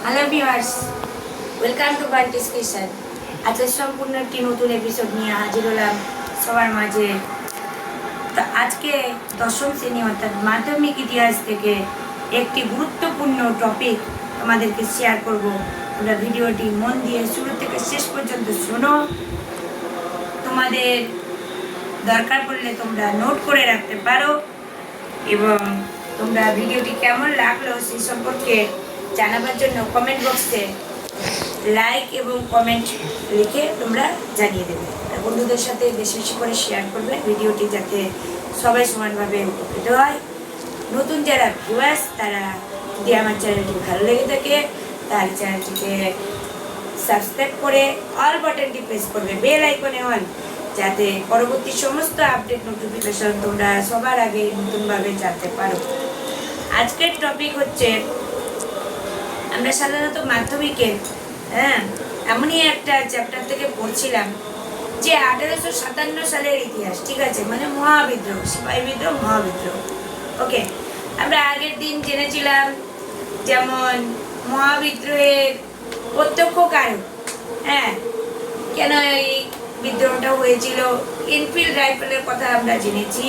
Hello viewers, welcome to Bunty's kitchen. আজকে সম্পূর্ণ একটি নতুন এপিসোড নিয়ে হাজির হলাম সবার মাঝে। তো আজকে দশম শ্রেণী অর্থাৎ মাধ্যমিক ইতিহাস থেকে একটি গুরুত্বপূর্ণ টপিক তোমাদেরকে শেয়ার করব। তোমরা ভিডিওটি মন দিয়ে শুরু থেকে শেষ পর্যন্ত শোনো। তোমাদের দরকার পড়লে তোমরা নোট করে রাখতে পারো এবং তোমরা ভিডিওটি কেমন লাগলো সেই সম্পর্কে জানাবার জন্য কমেন্ট বক্সে লাইক এবং কমেন্ট লিখে তোমরা জানিয়ে দেবে। আর বন্ধুদের সাথে বেশি বেশি করে শেয়ার করবে ভিডিওটি, যাতে সবাই সমানভাবে উপকৃত হয়। নতুন যারা ভিউয়ার্স তারা যদি আমার চ্যানেলটি ভালো লেগে থাকে তাহলে চ্যানেলটিকে সাবস্ক্রাইব করে অল বাটনটি প্রেস করবে, বেল আইকনে অল, যাতে পরবর্তী সমস্ত আপডেট নোটিফিকেশন তোমরা সবার আগে নতুনভাবে জানতে পারো। আজকের টপিক হচ্ছে, আমরা সাধারণত মাধ্যমিকের এমনই একটা চ্যাপ্টার থেকে পড়ছিলাম যে 1857 সালের ইতিহাস, ঠিক আছে, মানে মহাবিদ্রোহ, সিপাহী বিদ্রোহ, মহাবিদ্রোহ। ওকে, আমরা আগের দিন জেনেছিলাম যেমন মহাবিদ্রোহের প্রত্যক্ষ কারণ, কেন এই বিদ্রোহটা হয়েছিল, এনফিল্ড রাইফেলের কথা আমরা জেনেছি।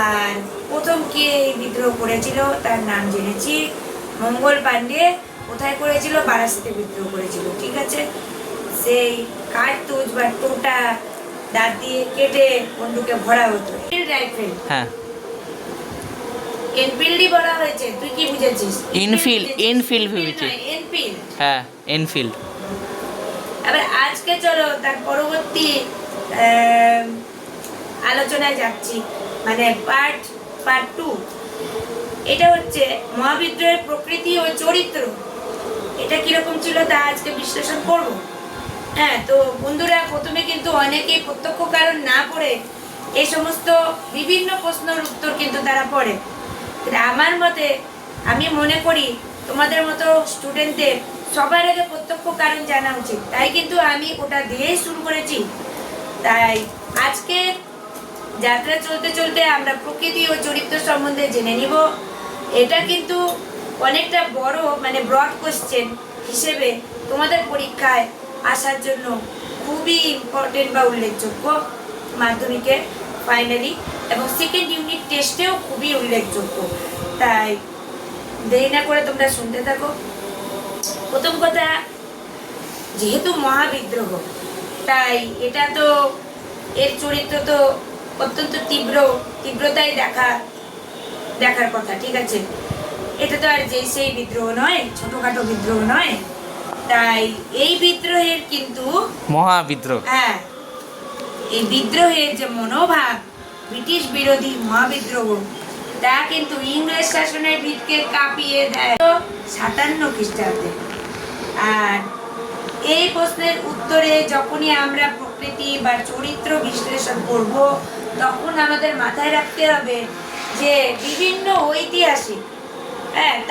আর প্রথম কে এই বিদ্রোহ করেছিল তার নাম জেনেছি, মঙ্গল পাণ্ডে। কোথায় করেছিল? বারাসাতে বিদ্রোহ করেছিল, ঠিক আছে। সেই কার্তুজ বা টোটা দাঁত দিয়ে কেটে বন্দুকে ভরা হতো। রাইফেল, হ্যাঁ, এনফিল্ডই বলা হয়েছে। তুই কি বুঝেছিস? এনফিল্ড ভেবেছি। এনফিল্ড, হ্যাঁ, এনফিল্ড। আবার আজকে চলো তার পরবর্তী আলোচনায় যাচ্ছি, মানে পার্ট 2। এটা হচ্ছে মহাবিদ্রোহের প্রকৃতি ও চরিত্র। এটা কিরকম ছিল তা আজকে বিশ্লেষণ করব। তো বন্ধুরা, প্রথমে কিন্তু অনেকেই প্রত্যক্ষ কারণ না পড়ে এই সমস্ত বিভিন্ন প্রশ্নের উত্তর কিন্তু তারা পড়ে। আমার মতে, আমি মনে করি তোমাদের মতো স্টুডেন্টদের সবার আগে প্রত্যক্ষ কারণ জানা উচিত, তাই কিন্তু আমি ওটা দিয়েই শুরু করেছি। তাই আজকে যাত্রা চলতে চলতে আমরা প্রকৃতি ও চরিত্র সম্বন্ধে জেনে নিব। এটা কিন্তু অনেকটা বড়, মানে ব্রড কোশ্চেন হিসেবে তোমাদের পরীক্ষায় আসার জন্য খুবই ইম্পর্টেন্ট বা উল্লেখযোগ্য, মাধ্যমিকের ফাইনালি এবং সেকেন্ড ইউনিট টেস্টেও খুবই উল্লেখযোগ্য। তাই দেরি না করে তোমরা শুনতে থাকো। প্রথম কথা, যেহেতু মহাবিদ্রোহ, তাই এটা তো এর চরিত্র তো অত্যন্ত তীব্রতায় দেখার কথা, ঠিক আছে। এটা তো আর সেই বিদ্রোহ নয়, ছোটখাটো বিদ্রোহ নয়। তাই এই বিদ্রোহের কিন্তু মহাবিদ্রোহ, এই বিদ্রোহের যে মনোভাব, ব্রিটিশ বিরোধী মহাবিদ্রোহ, তা কিন্তু ইংরেজ শাসনের ভিতকে কাঁপিয়ে দেয় 57 খ্রিস্টাব্দে। আর এই প্রশ্নের উত্তরে যখনই আমরা প্রকৃতি বা চরিত্র বিশ্লেষণ করব, তখন আমাদের মাথায় রাখতে হবে যে বিভিন্ন ঐতিহাসিক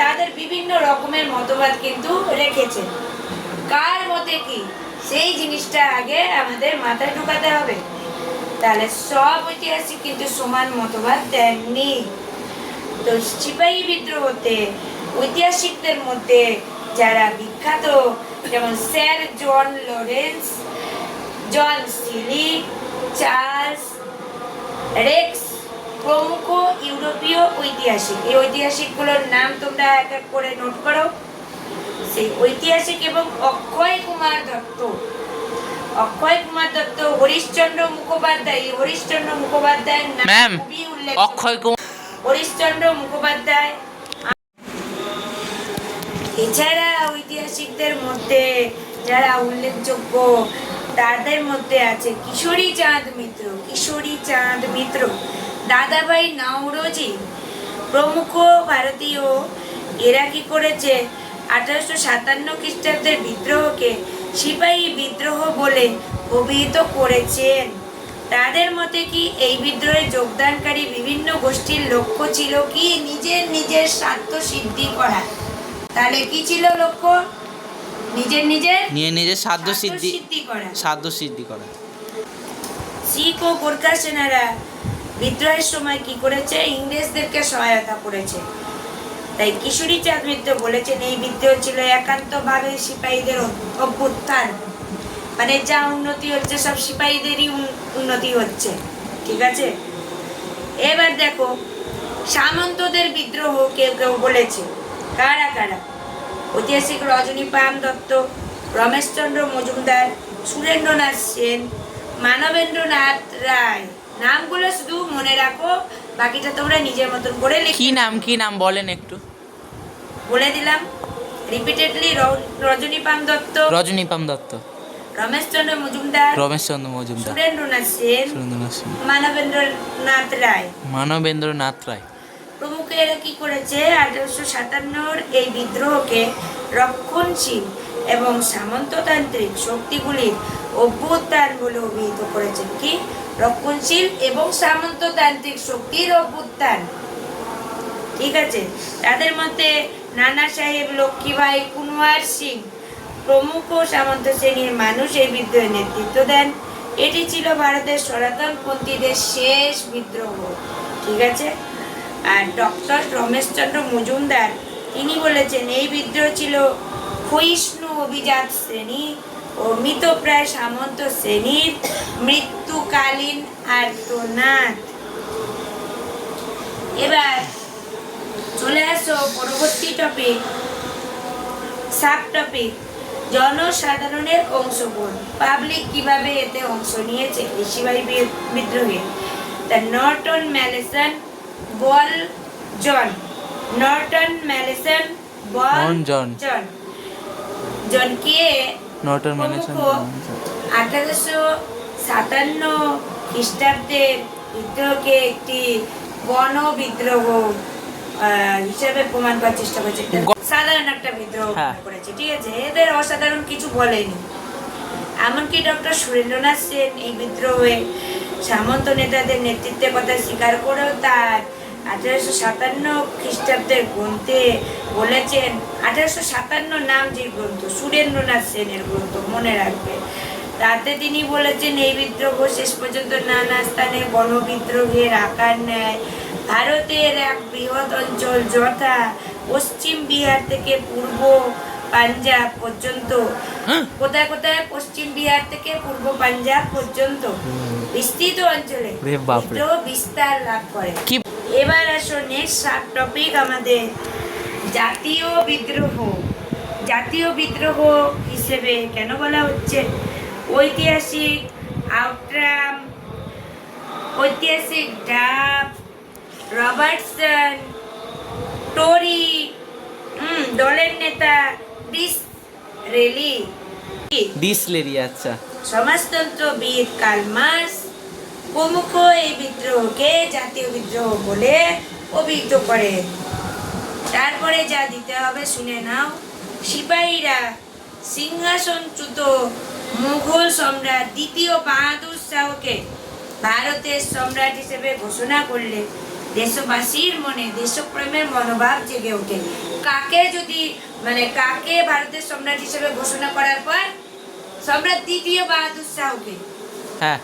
তাদের বিভিন্ন রকমের মতবাদ কিন্তু রেখেছে। কার মতে কি, সেই জিনিসটা আগে আমাদের মাথায় ঢুকাতে হবে। তাহলে সব ঐতিহাসিক কিন্তু সমান মতবাদ দেননি। তো সিপাহী বিদ্রোহতে ঐতিহাসিকদের মধ্যে যারা বিখ্যাত, যেমন স্যার জন লরেন্স, জন সিলি, চার্লস রেক্স প্রমুখ ইউরোপীয় ঐতিহাসিক। এই ঐতিহাসিকগুলোর নাম তোমরা এক এক করে নোট করো। সেই ঐতিহাসিক এবং অক্ষয় কুমার দত্ত, হরিশ্চন্দ্র মুখোপাধ্যায়ের নাম খুবই উল্লেখ। হরিশ্চন্দ্র মুখোপাধ্যায়। এছাড়া ঐতিহাসিকদের মধ্যে যারা উল্লেখযোগ্য তাদের মধ্যে আছে কিশোরী চাঁদ মিত্র, দাদাভাই নওরোজি প্রমুখ ভারতীয়। এরা কি করেছে? 1857 খ্রিস্টাব্দের বিদ্রোহকে সিপাহী বিদ্রোহ বলে অভিহিত করেছেন। তাদের মতে কি এই বিদ্রোহে যোগদানকারী বিভিন্ন গোষ্ঠীর লক্ষ্য ছিল কি নিজের স্বার্থ সিদ্ধি করা। তাহলে কি ছিল লক্ষ্য? নিজের সাধ্য সিদ্ধি করা। শিখ ও গোর্খা সেনারা বিদ্রোহের সময় কি করেছে? ইংরেজদেরকে সহায়তা করেছে। তাই কিশোরী চাঁদ মিত্র বলেছেন এই বিদ্রোহ ছিল একান্তভাবে সিপাহীদের অভ্যুত্থান, মানে যা উন্নতি হচ্ছে সব সিপাহীদেরই উন্নতি হচ্ছে। ঠিক আছে, এবার দেখো সামন্তদের বিদ্রোহ কেউ কেউ বলেছে। কারা কারা? ঐতিহাসিক রজনীপাল দত্ত, রমেশচন্দ্র মজুমদার, সুরেন্দ্রনাথ সেন, মানবেন্দ্রনাথ রায়। নামগুলো শুধু মনে রাখো, বাকিটা তোমরা নিজের মতন করে কি নাম বলেন একটু। বলে দিলাম রিপিটেডলি। রজনীপাল দত্ত, রমেশচন্দ্র মজুমদার, সুরেন্দ্রনাথ সেন, মানবেন্দ্রনাথ রায় প্রমুখ। এরা কি করেছে? 1857 এই বিদ্রোহকে রক্ষণশীল এবং সামন্ততান্ত্রিক শক্তিগুলির অভ্যুত্থান বলে অভিহিত করেছেন। কি? রক্ষণশীল এবং সামন্ততান্ত্রিক শক্তির অভ্যুত্থান। ঠিক আছে, তাদের মধ্যে নানা সাহেব, লক্ষ্মীবাই, কুনওয়ার সিং প্রমুখ সামন্ত শ্রেণীর মানুষ এই বিদ্রোহে নেতৃত্ব দেন। এটি ছিল ভারতের সনাতনপন্থীদের শেষ বিদ্রোহ। ঠিক আছে, আর ডক্টর রমেশচন্দ্র মজুমদার তিনি বলেছেন এই বিদ্রোহ ছিল ক্ষয়িষ্ণু অভিজাত শ্রেণী ও মৃতপ্রায় সামন্ত শ্রেণীর মৃত্যুকালীন আর্তনাদ। এবার চলে আসো পরবর্তী টপিক, সাব টপিক, জনসাধারণের অংশগ্রহণ। পাবলিক কিভাবে এতে অংশ নিয়েছে এই সিপাহী বিদ্রোহে? The Norton Malleson Ball John, Norton Malleson Ball John কে 1857 খ্রিস্টাব্দের বিদ্রোহকে একটি গণ বিদ্রোহ হিসেবে প্রমাণ করার চেষ্টা করেছে। সাধারণ একটা বিদ্রোহ করেছে। ঠিক আছে, এদের অসাধারণ কিছু বলেনি। এমনকি ডক্টর সুরেন্দ্রনাথ সেন এই বিদ্রোহে সামন্ত নেতাদের নেতৃত্বের কথা স্বীকার করেও তার 1857 খ্রিস্টাব্দের গ্রন্থে বলেছেন, 1857 নাম যে গ্রন্থ, সুরেন্দ্রনাথ সেনের গ্রন্থ, মনে রাখবে, তাতে তিনি বলেছেন এই বিদ্রোহ শেষ পর্যন্ত নানা স্থানে গণবিদ্রোহের আকার নেয়। ভারতের এক বৃহৎ অঞ্চল যথা পশ্চিম বিহার থেকে পূর্ব পাঞ্জাব পর্যন্ত, কোথায় কোথায়? পশ্চিম বিহার থেকে পূর্ব পাঞ্জাব পর্যন্ত বিস্তৃত অঞ্চলে বিদ্রোহ বিস্তার লাভ করে। এবার আসো নেক্সট সাব টপিক আমাদের, জাতীয় বিদ্রোহ। জাতীয় বিদ্রোহ হিসেবে কেন বলা হচ্ছে? ঐতিহাসিক আউটরাম, ঐতিহাসিক ডাব, রবার্টসন, টোরি, দলের নেতা ডিসলেরি, আচ্ছা, সমাজতন্ত্রবিদ কার্ল মার্কস প্রমুখ এই বিদ্রোহকে জাতীয় বিদ্রোহ বলে অভিহিত করে। তারপরে যা দিতে হবে শুনে নাও। সিপাহীরা সিংহাসনচ্যুত মুঘল সম্রাট দ্বিতীয় বাহাদুর শাহকে ভারতের সম্রাট হিসেবে ঘোষণা করলে দেশবাসীর মনে দেশপ্রেমের মনোভাব জেগে ওঠে। কাকে ভারতের সম্রাট হিসেবে ঘোষণা করার পর? সম্রাট দ্বিতীয় বাহাদুর শাহকে। হ্যাঁ,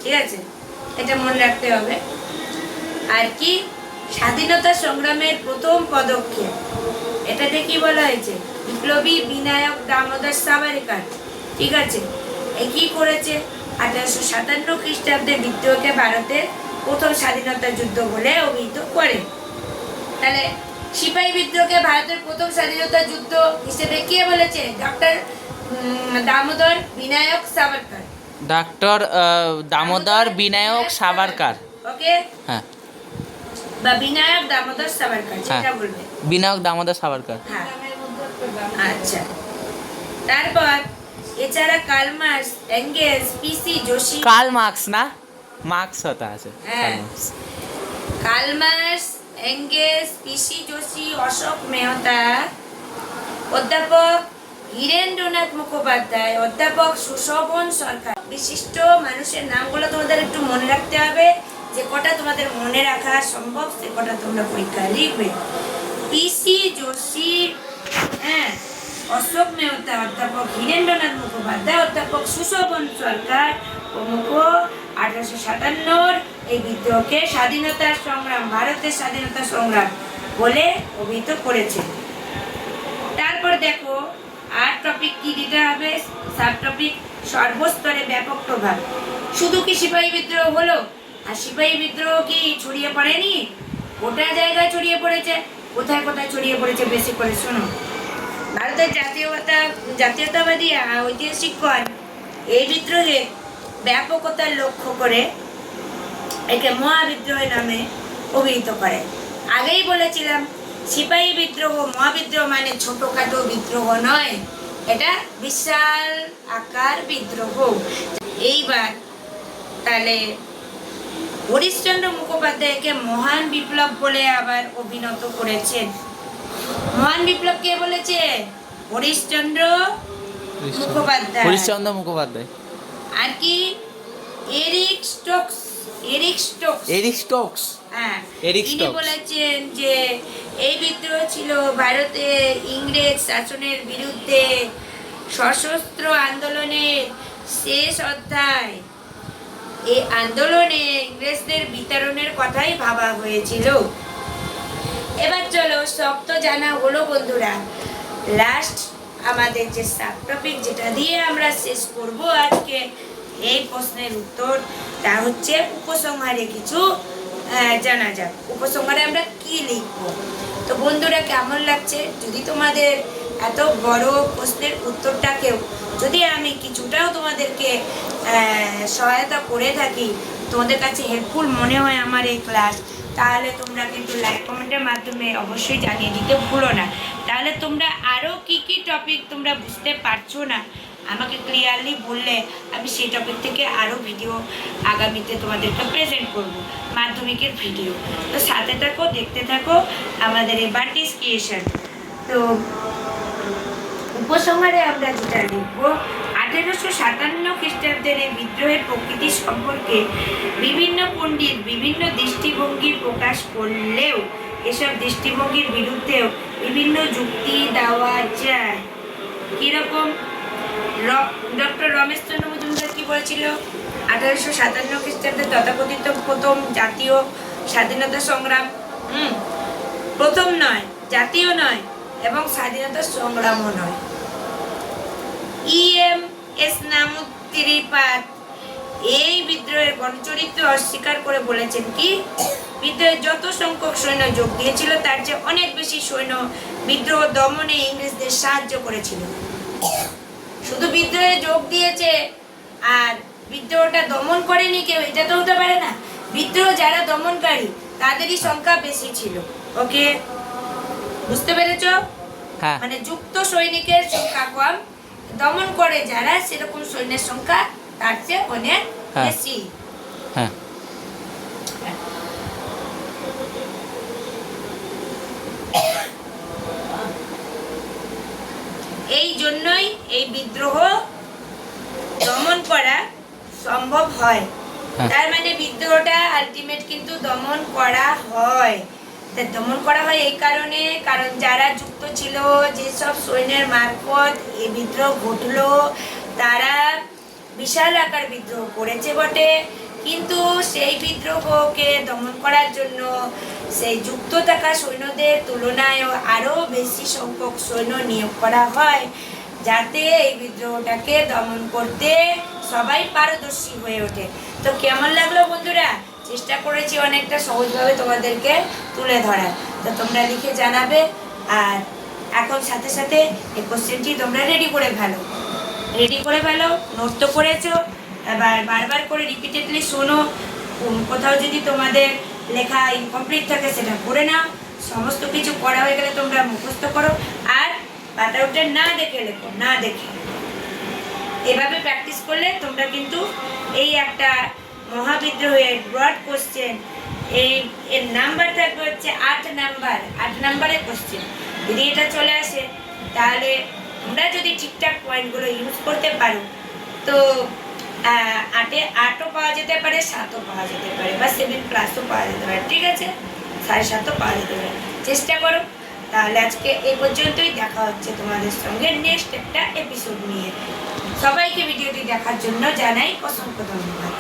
ঠিক আছে, এটা মনে রাখতে হবে। আর কি? স্বাধীনতা সংগ্রামের প্রথম পদক্ষেপ, এটাতে কি বলা হয়েছে? বিপ্লবী বিনায়ক দামোদর সাভারকর। ঠিক আছে, এই কি করেছে? 1857 খ্রিস্টাব্দে বিদ্রোহকে ভারতের প্রথম স্বাধীনতা যুদ্ধ বলে অভিহিত করে। তাহলে সিপাহী বিদ্রোহকে ভারতের প্রথম স্বাধীনতা যুদ্ধ হিসেবে কে বলেছে? ডক্টর দামোদর বিনায়ক সাভারকর। ওকে, হ্যাঁ, বা বিনায়ক দামোদর সাভারকর, যেটা বলবে বিনায়ক দামোদর সাভারকর। হ্যাঁ, আচ্ছা। তারপর এছাড়া কার্ল মার্কস, এঙ্গেলস, পিসি যোশী, কার্ল মার্কস না, মার্কস হতা আছে, কার্ল মার্কস, এঙ্গেলস, পিসি যোশী, অশোক মেহতা, অধ্যাপক হীরেন্দ্রনাথ মুখোপাধ্যায়, অধ্যাপক সুশোভন সরকার। বিশিষ্ট মানুষের নামগুলো তোমাদের একটু মনে রাখতে হবে, যে কটা তোমাদের মনে রাখা সম্ভব সে কটা তোমরা পরীক্ষায় লিখবে। পিসি যোশী, হ্যাঁ, অশোক মেহতা, অধ্যাপক হীরেন্দ্রনাথ মুখোপাধ্যায়, অধ্যাপক সুশোভন সরকার প্রমুখ 1857 এই বিদ্রোহকে স্বাধীনতা সংগ্রাম, ভারতের স্বাধীনতা সংগ্রাম বলে অভিহিত করেছে। তারপর দেখো আর টপিক কি দিতে হবে, সাব টপিক সর্বস্তরে ব্যাপক প্রভাব। শুধু কি সিপাহী বিদ্রোহ হলো, আর সিপাহী বিদ্রোহ কি ছড়িয়ে পড়েনি, গোটা জায়গায় ছড়িয়ে পড়েছে। কোথায় কোথায় ছড়িয়ে পড়েছে বেশি করে শোনো। ভারতের জাতীয়তাবাদী ঐতিহাসিকগণ এই বিদ্রোহের ব্যাপকতা লক্ষ্য করে একে মহাবিদ্রোহ নামে অভিহিত করে। আগেই বলেছিলাম সিপাহী বিদ্রোহ মহাবিদ্রোহ মানে ছোটখাটো বিদ্রোহ নয়, এটা বিশাল আকার বিদ্রোহ। এইবার তাহলে হরিশ্চন্দ্র মুখোপাধ্যায়কে মহান বিপ্লব বলে আবার অভিনত করেছেন। মহান বিপ্লব কে বলেছে? হরিশ্চন্দ্র মুখোপাধ্যায়। হরিশ্চন্দ্র মুখোপাধ্যায়। আর কি? Eric Stokes. হ্যাঁ, তিনি বলেছেন যে এই বিদ্রোহ ছিল ভারতে ইংরেজ শাসনের বিরুদ্ধে সশস্ত্র আন্দোলনের শেষ অধ্যায়। এই আন্দোলনে ইংরেজদের বিতাড়নের কথাই ভাবা হয়েছিল। এবার চলো সব তো জানা হলো বন্ধুরা, লাস্ট আমাদের যে সাব টপিক যেটা দিয়ে আমরা শেষ করব আজকে এই প্রশ্নের উত্তর, তা হচ্ছে উপসংহারে কিছু জানা যাক। উপসংহারে আমরা কি লিখব। তো বন্ধুরা কেমন লাগছে? যদি তোমাদের এত বড় প্রশ্নের উত্তরটাকেও যদি আমি কিছুটাও তোমাদেরকে সহায়তা করে থাকি, তোমাদের কাছে হেল্পফুল মনে হয় আমার এই ক্লাস, তাহলে তোমরা কিন্তু লাইক কমেন্টের মাধ্যমে অবশ্যই জানিয়ে দিতে ভুলো না। তাহলে তোমরা আরও কি কি টপিক তোমরা বুঝতে পারছো না আমাকে ক্লিয়ারলি বললে আমি সেই টপিক থেকে আরও ভিডিও আগামীতে তোমাদেরকে প্রেজেন্ট করব, মাধ্যমিকের ভিডিও। তো সাথে থাকো, দেখতে থাকো আমাদের এই বান্টিস ক্রিয়েশন। তো উপসংহারে আমরা যেটা লিখব, 1857 খ্রিস্টাব্দের এই বিদ্রোহের প্রকৃতি সম্পর্কে বিভিন্ন পণ্ডিত বিভিন্ন দৃষ্টিভঙ্গি প্রকাশ করলেও এসব দৃষ্টিভঙ্গির বিরুদ্ধেও বিভিন্ন যুক্তি দেওয়া যায়। কিরকম? ডক্টর রমেশচন্দ্র মজুমদার কি বলেছিল? 1857 খ্রিস্টাব্দে তথাকথিত প্রথম জাতীয় স্বাধীনতা সংগ্রাম, প্রথম নয়, জাতীয় নয় এবং স্বাধীনতা সংগ্রামও নয়। EMS নামুত্তিরিপাত এই বিদ্রোহের গণচরিত্র অস্বীকার করে বলেছেন কি বিদ্রোহে যত সংখ্যক সৈন্য যোগ দিয়েছিল তার চেয়ে অনেক বেশি সৈন্য বিদ্রোহ দমনে ইংরেজদের সাহায্য করেছিল। শুধু বিদ্রোহে যোগ দিয়েছে আর বিদ্রোহটা দমন করেনি কেউ, এটা তো হতে পারে না। বিদ্রোহ যারা দমনকারী তাদেরই সংখ্যা বেশি ছিল। ওকে, বুঝতে পেরেছো? হ্যাঁ। মানে যুক্ত সৈনিকের সংখ্যা কম, দমন করে যারা সেরকম সৈন্যের সংখ্যা তার চেয়ে অনেক বেশি। হ্যাঁ। এই জন্যই এই বিদ্রোহ দমন করা সম্ভব হয়। তার মানে বিদ্রোহটা আলটিমেট কিন্তু দমন করা হয়। দমন করা হয় এই কারণে, কারণ যারা যুক্ত ছিল, যেসব সৈন্যের মারফত এই বিদ্রোহ ঘটলো তারা বিশাল আকার বিদ্রোহ করেছে বটে, কিন্তু সেই বিদ্রোহকে দমন করার জন্য সেই যুক্ত থাকা সৈন্যদের তুলনায় আরও বেশি সংখ্যক সৈন্য নিয়োগ করা হয়, যাতে এই বিদ্রোহটাকে দমন করতে সবাই পারদর্শী হয়ে ওঠে। তো কেমন লাগলো বন্ধুরা? চেষ্টা করেছি অনেকটা সহজভাবে তোমাদেরকে তুলে ধরার। তো তোমরা লিখে জানাবে, আর এখন সাথে সাথে এই কোশ্চেনটি তোমরা রেডি করে ফেলো। নোট তো করেছো, এবার বারবার করে রিপিটেডলি শোনো। কোথাও যদি তোমাদের লেখা ইনকমপ্লিট থাকে সেটা করে নাও। সমস্ত কিছু পড়া হয়ে গেলে তোমরা মুখস্থ করো, আর পাতা উঠে না দেখে লেখো, না দেখে। এভাবে প্র্যাকটিস করলে তোমরা কিন্তু এই একটা মহাবিদ্রোহের ব্রড কোশ্চেন, এর নাম্বার থাকবে হচ্ছে 8 নাম্বারের কোশ্চেন। যদি এটা চলে আসে তাহলে তোমরা যদি ঠিকঠাক পয়েন্টগুলো ইউজ করতে পারো তো 8ও পাওয়া যেতে পারে, 7ও পাওয়া যেতে পারে, বা 7+ পাওয়া যেতে পারে। ঠিক আছে, 7.5ও পাওয়া যেতে পারে। চেষ্টা করো। তাহলে আজকে এই পর্যন্তই, দেখা হচ্ছে তোমাদের সঙ্গে নেক্সট একটা এপিসোড নিয়ে। সবাইকে ভিডিওটি দেখার জন্য জানাই অসংখ্য ধন্যবাদ।